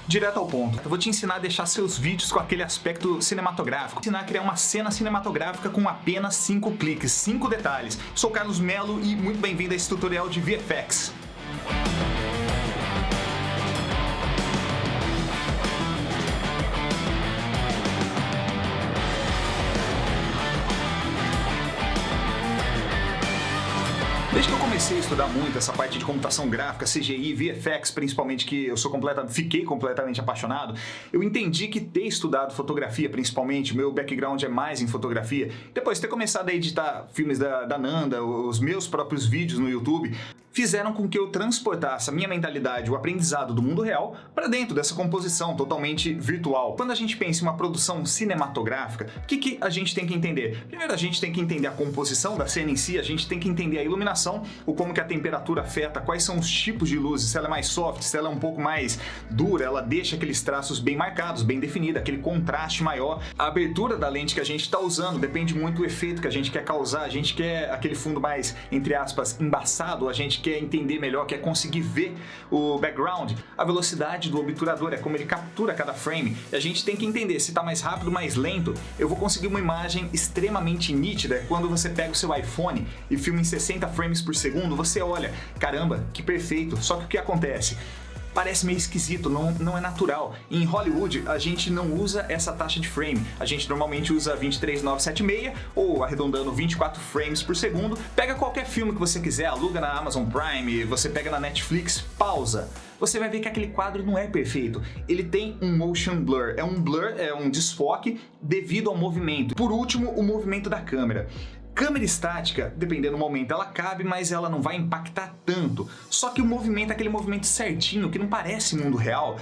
Direto ao ponto. Eu vou te ensinar a deixar seus vídeos com aquele aspecto cinematográfico. Ensinar a criar uma cena cinematográfica com apenas 5 cliques, 5 detalhes. Sou Carlos Melo e muito bem-vindo a esse tutorial de VFX. Desde que eu comecei a estudar muito essa parte de computação gráfica, CGI, VFX, principalmente, que eu fiquei completamente apaixonado, eu entendi que ter estudado fotografia, principalmente, o meu background é mais em fotografia, depois ter começado a editar filmes da Nanda, os meus próprios vídeos no YouTube, fizeram com que eu transportasse a minha mentalidade, o aprendizado do mundo real, para dentro dessa composição totalmente virtual. Quando a gente pensa em uma produção cinematográfica, o que a gente tem que entender? Primeiro, a gente tem que entender a composição da cena em si, a gente tem que entender a iluminação, o como que a temperatura afeta, quais são os tipos de luzes, se ela é mais soft, se ela é um pouco mais dura, ela deixa aqueles traços bem marcados, bem definidos, aquele contraste maior. A abertura da lente que a gente está usando depende muito do efeito que a gente quer causar, a gente quer aquele fundo mais, entre aspas, embaçado, a gente quer entender melhor, quer conseguir ver o background. A velocidade do obturador é como ele captura cada frame, e a gente tem que entender se está mais rápido ou mais lento. Eu vou conseguir uma imagem extremamente nítida quando você pega o seu iPhone e filma em 60 frames por segundo, você olha, caramba, que perfeito. Só que o que acontece? Parece meio esquisito, não é natural. Em Hollywood, a gente não usa essa taxa de frame. A gente normalmente usa 23.976 ou arredondando 24 frames por segundo. Pega qualquer filme que você quiser, aluga na Amazon Prime, você pega na Netflix, pausa. Você vai ver que aquele quadro não é perfeito. Ele tem um motion blur. É um desfoque devido ao movimento. Por último, o movimento da câmera. Câmera estática, dependendo do momento, ela cabe, mas ela não vai impactar tanto. Só que o movimento, aquele movimento certinho, que não parece mundo real,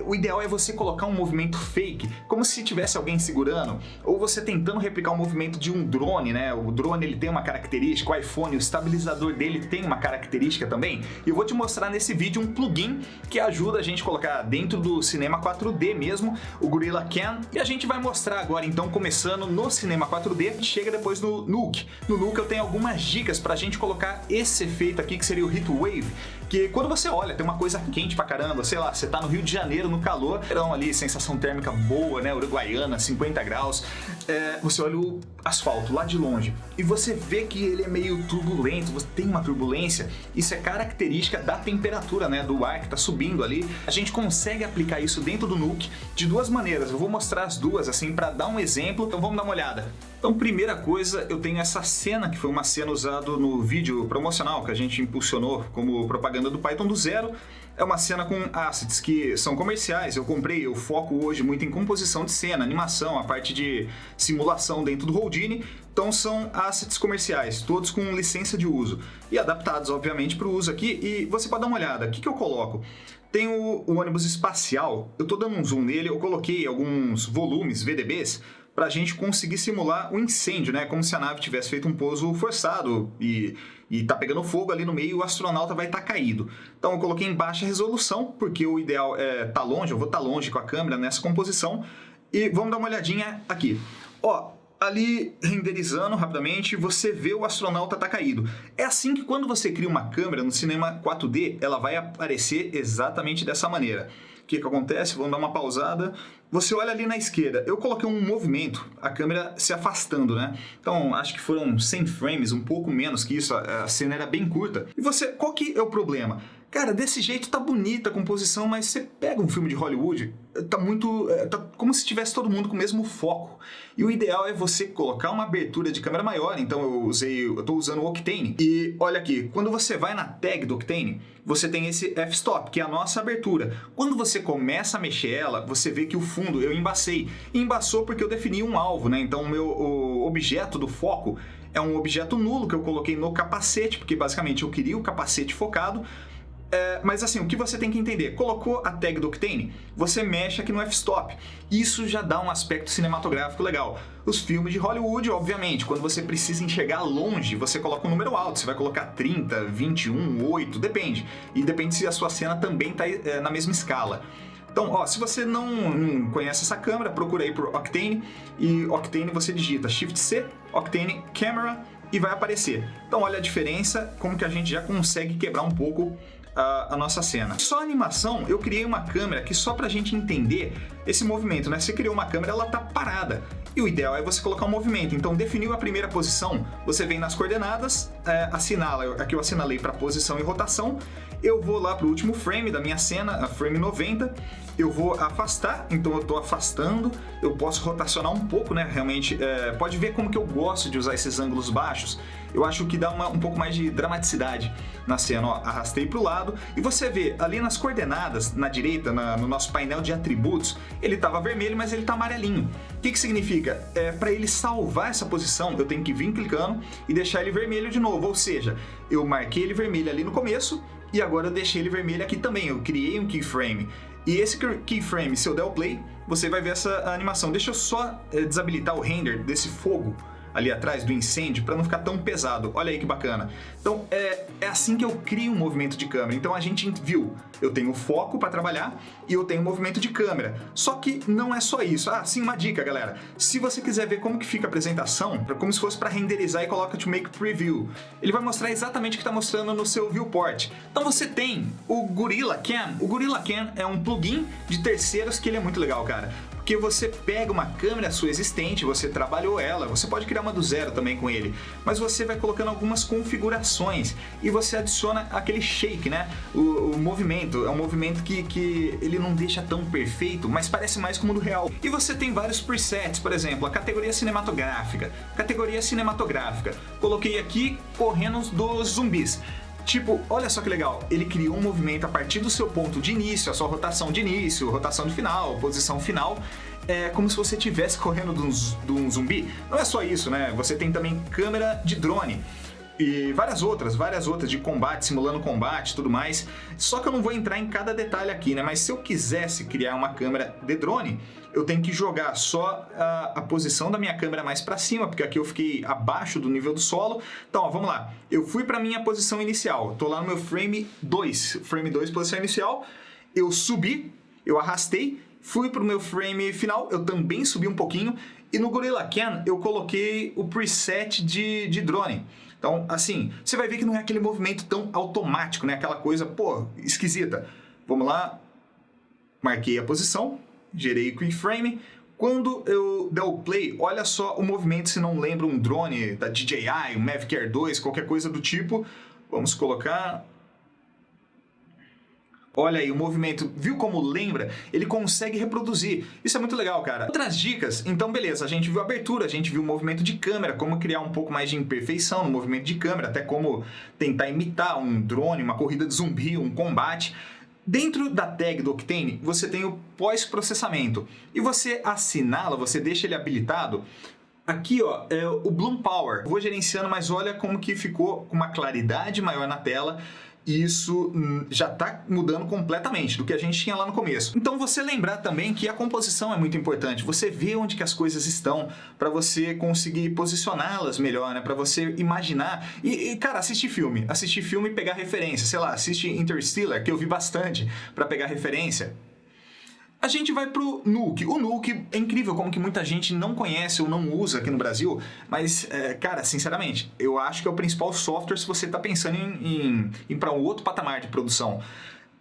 o ideal é você colocar um movimento fake, como se tivesse alguém segurando, ou você tentando replicar o movimento de um drone, né? O drone, ele tem uma característica, o iPhone, o estabilizador dele tem uma característica também. E eu vou te mostrar nesse vídeo um plugin que ajuda a gente a colocar dentro do Cinema 4D mesmo, o Gorilla Cam, e a gente vai mostrar agora, então, começando no Cinema 4D, chega depois no Nuke. No Nuke eu tenho algumas dicas pra gente colocar esse efeito aqui, que seria o Heat Wave, que quando você olha, tem uma coisa quente pra caramba, sei lá, você tá no Rio de Janeiro, no calor, verão ali, sensação térmica boa, né, uruguaiana, 50 graus, você olha o asfalto lá de longe, e você vê que ele é meio turbulento, você tem uma turbulência, isso é característica da temperatura, né, do ar que tá subindo ali. A gente consegue aplicar isso dentro do Nuke de duas maneiras, eu vou mostrar as duas, assim, pra dar um exemplo, então vamos dar uma olhada. Então, primeira coisa, eu tenho essa cena, que foi uma cena usada no vídeo promocional que a gente impulsionou como propaganda do Python do zero. É uma cena com assets que são comerciais, eu foco hoje muito em composição de cena, animação, a parte de simulação dentro do Houdini. Então são assets comerciais, todos com licença de uso e adaptados, obviamente, para o uso aqui. E você pode dar uma olhada, o que eu coloco? Tem o ônibus espacial, eu estou dando um zoom nele, eu coloquei alguns volumes, VDBs, para a gente conseguir simular um incêndio, né? Como se a nave tivesse feito um pouso forçado e tá pegando fogo ali no meio e o astronauta vai estar caído. Então eu coloquei em baixa resolução, porque o ideal é estar longe, eu vou estar longe com a câmera nessa composição. E vamos dar uma olhadinha aqui. Ó, ali renderizando rapidamente, você vê o astronauta tá caído. É assim que quando você cria uma câmera no Cinema 4D, ela vai aparecer exatamente dessa maneira. O que acontece? Vamos dar uma pausada. Você olha ali na esquerda, eu coloquei um movimento, a câmera se afastando, né? Então, acho que foram 100 frames, um pouco menos que isso, a cena era bem curta. E qual que é o problema? Cara, desse jeito tá bonita a composição, mas você pega um filme de Hollywood, tá como se tivesse todo mundo com o mesmo foco. E o ideal é você colocar uma abertura de câmera maior, então eu tô usando o Octane. E olha aqui, quando você vai na tag do Octane, você tem esse f-stop, que é a nossa abertura. Quando você começa a mexer ela, você vê que o fundo eu embacei. E embaçou porque eu defini um alvo, né? Então o objeto do foco é um objeto nulo que eu coloquei no capacete, porque basicamente eu queria o capacete focado. Mas assim, o que você tem que entender? Colocou a tag do Octane, você mexe aqui no f-stop. Isso já dá um aspecto cinematográfico legal. Os filmes de Hollywood, obviamente, quando você precisa enxergar longe, você coloca um número alto. Você vai colocar 30, 21, 8, depende. E depende se a sua cena também está na mesma escala. Então, ó, se você não conhece essa câmera, procura aí por Octane. E Octane você digita Shift-C, Octane Camera, e vai aparecer. Então olha a diferença, como que a gente já consegue quebrar um pouco a nossa cena. Só a animação, eu criei uma câmera que só pra gente entender esse movimento, né? Você criou uma câmera, ela tá parada. E o ideal é você colocar um movimento. Então, definiu a primeira posição, você vem nas coordenadas, assinala, aqui eu assinalei para posição e rotação, eu vou lá para o último frame da minha cena, a frame 90, eu vou afastar, então eu estou afastando, eu posso rotacionar um pouco, né? Realmente, pode ver como que eu gosto de usar esses ângulos baixos. Eu acho que dá um pouco mais de dramaticidade na cena. Ó, arrastei para o lado e você vê ali nas coordenadas, na direita, no nosso painel de atributos, ele estava vermelho, mas ele está amarelinho. O que significa? Para ele salvar essa posição, eu tenho que vir clicando e deixar ele vermelho de novo. Ou seja, eu marquei ele vermelho ali no começo e agora eu deixei ele vermelho aqui também. Eu criei um keyframe. E esse keyframe, se eu der o play, você vai ver essa animação. Deixa eu só desabilitar o render desse fogo ali atrás do incêndio para não ficar tão pesado. Olha aí que bacana. Então é assim que eu crio um movimento de câmera. Então a gente viu, eu tenho foco para trabalhar e eu tenho movimento de câmera. Só que não é só isso. Sim, uma dica, galera. Se você quiser ver como que fica a apresentação, como se fosse para renderizar e coloca to make preview, ele vai mostrar exatamente o que está mostrando no seu viewport. Então você tem o GorillaCam. O GorillaCam é um plugin de terceiros que ele é muito legal, cara. Porque você pega uma câmera sua existente, você trabalhou ela, você pode criar uma do zero também com ele, mas você vai colocando algumas configurações e você adiciona aquele shake, né? O movimento, é um movimento que ele não deixa tão perfeito, mas parece mais como do real. E você tem vários presets, por exemplo, a categoria cinematográfica. Coloquei aqui correndo dos zumbis. Tipo, olha só que legal, ele criou um movimento a partir do seu ponto de início, a sua rotação de início, rotação de final, posição final, como se você estivesse correndo de um zumbi. Não é só isso, né? Você tem também câmera de drone e várias outras de combate, simulando combate e tudo mais. Só que eu não vou entrar em cada detalhe aqui, né? Mas se eu quisesse criar uma câmera de drone, eu tenho que jogar só a posição da minha câmera mais para cima, porque aqui eu fiquei abaixo do nível do solo. Então, ó, vamos lá. Eu fui para minha posição inicial. Tô lá no meu frame 2, posição inicial. Eu subi, eu arrastei, fui para o meu frame final, eu também subi um pouquinho. E no GorillaCam eu coloquei o preset de drone. Então, assim, você vai ver que não é aquele movimento tão automático, né? Aquela coisa, pô, esquisita. Vamos lá. Marquei a posição. Gerei o keyframe. Quando eu der o play, olha só o movimento, se não lembra um drone da DJI, um Mavic Air 2, qualquer coisa do tipo. Vamos colocar... Olha aí, o movimento, viu como lembra? Ele consegue reproduzir. Isso é muito legal, cara. Outras dicas, então beleza, a gente viu a abertura, a gente viu o movimento de câmera, como criar um pouco mais de imperfeição no movimento de câmera, até como tentar imitar um drone, uma corrida de zumbi, um combate. Dentro da tag do Octane, você tem o pós-processamento e você assinala, você deixa ele habilitado. Aqui, ó, é o Bloom Power. Vou gerenciando, mas olha como que ficou com uma claridade maior na tela. E isso já está mudando completamente do que a gente tinha lá no começo. Então você lembrar também que a composição é muito importante. Você vê onde que as coisas estão para você conseguir posicioná-las melhor, né? Para você imaginar. E, cara, assistir filme e pegar referência. Sei lá, assiste Interstellar, que eu vi bastante para pegar referência. A gente vai pro Nuke. O Nuke é incrível como que muita gente não conhece ou não usa aqui no Brasil, mas, cara, sinceramente, eu acho que é o principal software se você está pensando em ir para um outro patamar de produção.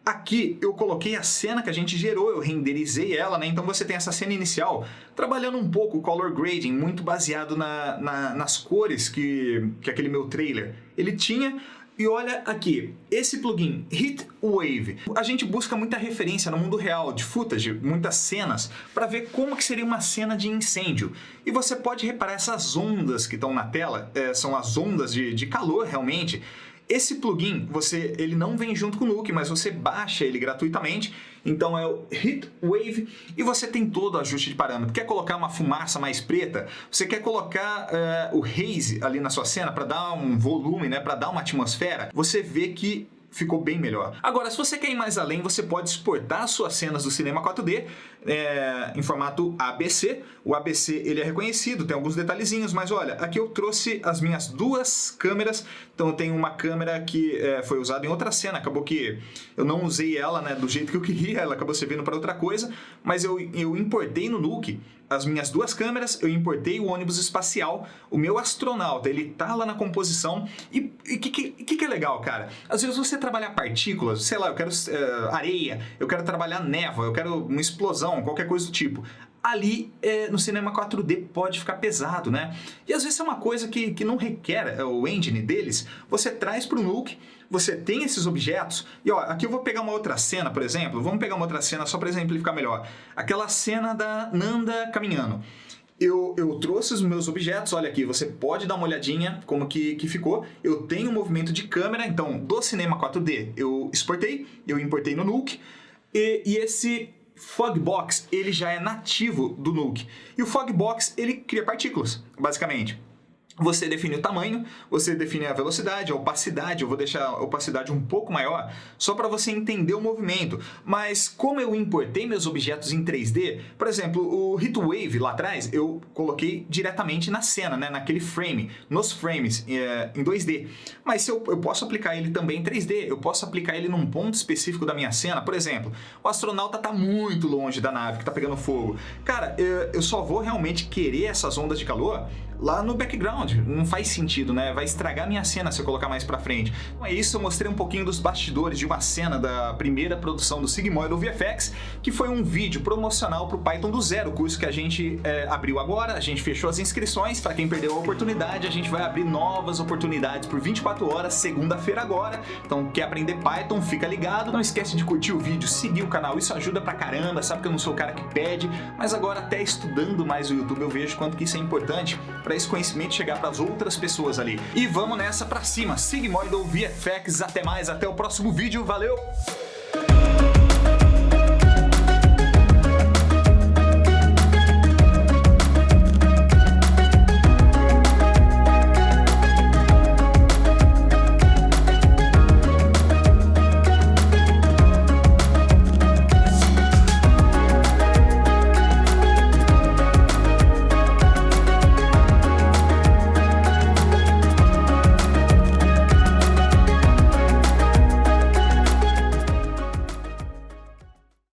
Aqui eu coloquei a cena que a gente gerou, eu renderizei ela, né? Então você tem essa cena inicial, trabalhando um pouco o color grading, muito baseado nas cores que aquele meu trailer ele tinha. E olha aqui, esse plugin Heatwave, a gente busca muita referência no mundo real de footage, muitas cenas, para ver como que seria uma cena de incêndio. E você pode reparar essas ondas que estão na tela, são as ondas de calor realmente. Esse plugin, ele não vem junto com o Nuke, mas você baixa ele gratuitamente. Então é o Heatwave e você tem todo o ajuste de parâmetro. Quer colocar uma fumaça mais preta? Você quer colocar o haze ali na sua cena para dar um volume, né? Para dar uma atmosfera? Você vê que ficou bem melhor. Agora, se você quer ir mais além, você pode exportar suas cenas do cinema 4D em formato ABC. O ABC ele é reconhecido, tem alguns detalhezinhos, mas olha, aqui eu trouxe as minhas duas câmeras. Então eu tenho uma câmera que foi usada em outra cena, acabou que eu não usei ela, né, do jeito que eu queria, ela acabou servindo para outra coisa, mas eu importei no Nuke as minhas duas câmeras, eu importei o ônibus espacial, o meu astronauta, ele tá lá na composição. E o que é legal, cara? Às vezes você trabalhar partículas, sei lá, eu quero areia, eu quero trabalhar névoa, eu quero uma explosão, qualquer coisa do tipo. Ali no cinema 4D pode ficar pesado, né? E às vezes é uma coisa que não requer o engine deles, você traz para o Nuke, você tem esses objetos, e ó, aqui eu vou pegar uma outra cena, por exemplo, vamos pegar uma outra cena só para exemplificar melhor. Aquela cena da Nanda caminhando. Eu trouxe os meus objetos, olha aqui, você pode dar uma olhadinha como que ficou. Eu tenho um movimento de câmera, então do cinema 4D eu exportei, eu importei no Nuke, e esse Fogbox, ele já é nativo do Nuke. E o Fogbox, ele cria partículas, basicamente. Você define o tamanho, você define a velocidade, a opacidade. Eu vou deixar a opacidade um pouco maior, só para você entender o movimento. Mas como eu importei meus objetos em 3D, por exemplo, o Heatwave lá atrás, eu coloquei diretamente na cena, né, naquele frame, nos frames, em 2D. Mas se eu posso aplicar ele também em 3D, eu posso aplicar ele num ponto específico da minha cena. Por exemplo, o astronauta está muito longe da nave que está pegando fogo. Cara, eu só vou realmente querer essas ondas de calor lá no background. Não faz sentido, né? Vai estragar minha cena se eu colocar mais pra frente. Então é isso, eu mostrei um pouquinho dos bastidores de uma cena da primeira produção do Sigmoidal VFX, que foi um vídeo promocional pro Python do Zero, curso que a gente abriu agora, a gente fechou as inscrições. Para quem perdeu a oportunidade, a gente vai abrir novas oportunidades por 24 horas, segunda-feira agora. Então, quer aprender Python? Fica ligado. Não esquece de curtir o vídeo, seguir o canal, isso ajuda pra caramba. Sabe que eu não sou o cara que pede, mas agora até estudando mais o YouTube eu vejo quanto que isso é importante para esse conhecimento chegar para as outras pessoas ali. E vamos nessa pra cima, Sigmoidal VFX, até mais, até o próximo vídeo, valeu!